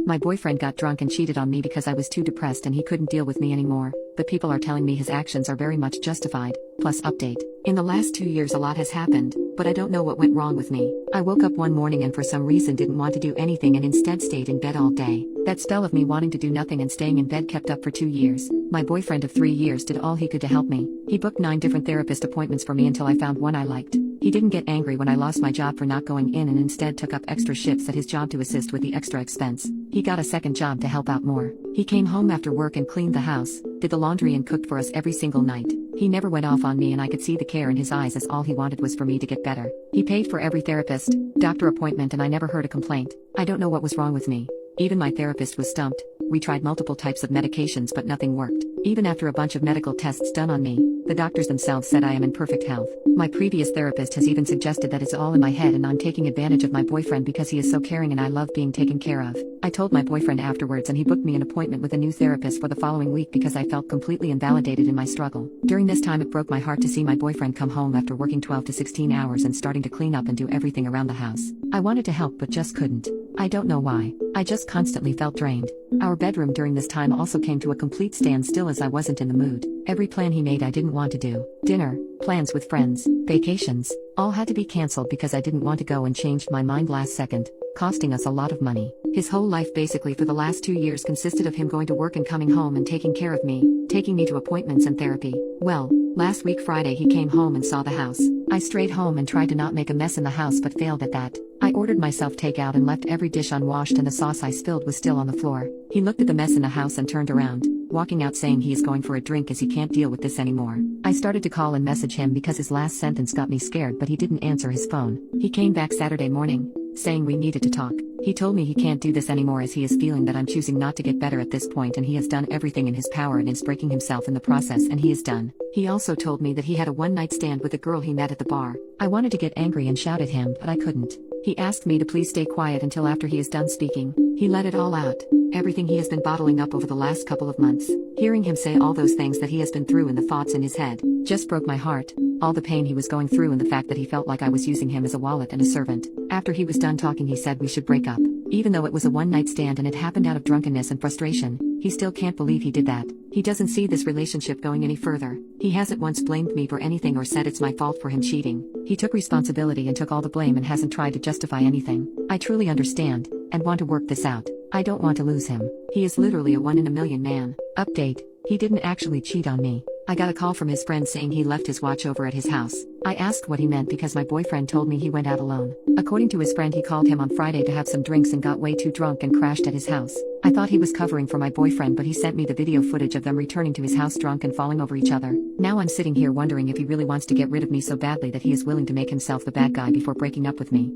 My boyfriend got drunk and cheated on me because I was too depressed and he couldn't deal with me anymore, but people are telling me his actions are very much justified. Plus update. In the last 2 years a lot has happened, but I don't know what went wrong with me. I woke up one morning and for some reason didn't want to do anything and instead stayed in bed all day. That spell of me wanting to do nothing and staying in bed kept up for 2 years. My boyfriend of 3 years did all he could to help me. He booked 9 different therapist appointments for me until I found one I liked. He didn't get angry when I lost my job for not going in and instead took up extra shifts at his job to assist with the extra expense. He got a second job to help out more. He came home after work and cleaned the house, did the laundry and cooked for us every single night. He never went off on me and I could see the care in his eyes as all he wanted was for me to get better. He paid for every therapist, doctor appointment and I never heard a complaint. I don't know what was wrong with me. Even my therapist was stumped. We tried multiple types of medications but nothing worked. Even after a bunch of medical tests done on me, the doctors themselves said I am in perfect health. My previous therapist has even suggested that it's all in my head and I'm taking advantage of my boyfriend because he is so caring and I love being taken care of. I told my boyfriend afterwards and he booked me an appointment with a new therapist for the following week because I felt completely invalidated in my struggle. During this time it broke my heart to see my boyfriend come home after working 12 to 16 hours and starting to clean up and do everything around the house. I wanted to help but just couldn't. I don't know why. I just constantly felt drained. Our bedroom during this time also came to a complete standstill as I wasn't in the mood. Every plan he made I didn't want to do. Dinner, plans with friends, vacations, all had to be cancelled because I didn't want to go and changed my mind last second, costing us a lot of money. His whole life basically for the last 2 years consisted of him going to work and coming home and taking care of me, taking me to appointments and therapy. Well, last week Friday he came home and saw the house. I strayed home and tried to not make a mess in the house but failed at that. I ordered myself takeout and left every dish unwashed and the sauce I spilled was still on the floor. He looked at the mess in the house and turned around, walking out saying he is going for a drink as he can't deal with this anymore. I started to call and message him because his last sentence got me scared but he didn't answer his phone. He came back Saturday morning, saying we needed to talk. He told me he can't do this anymore as he is feeling that I'm choosing not to get better at this point and he has done everything in his power and is breaking himself in the process and he is done. He also told me that he had a one-night stand with a girl he met at the bar. I wanted to get angry and shout at him but I couldn't. He asked me to please stay quiet until after he is done speaking. He let it all out, everything he has been bottling up over the last couple of months. Hearing him say all those things that he has been through and the thoughts in his head, just broke my heart. All the pain he was going through and the fact that he felt like I was using him as a wallet and a servant. After he was done talking he said we should break up. Even though it was a one-night stand and it happened out of drunkenness and frustration, he still can't believe he did that. He doesn't see this relationship going any further. He hasn't once blamed me for anything or said it's my fault for him cheating. He took responsibility and took all the blame and hasn't tried to justify anything. I truly understand, and want to work this out. I don't want to lose him. He is literally a 1 in a million man. Update. He didn't actually cheat on me. I got a call from his friend saying he left his watch over at his house. I asked what he meant because my boyfriend told me he went out alone. According to his friend he called him on Friday to have some drinks and got way too drunk and crashed at his house. I thought he was covering for my boyfriend but he sent me the video footage of them returning to his house drunk and falling over each other. Now I'm sitting here wondering if he really wants to get rid of me so badly that he is willing to make himself the bad guy before breaking up with me.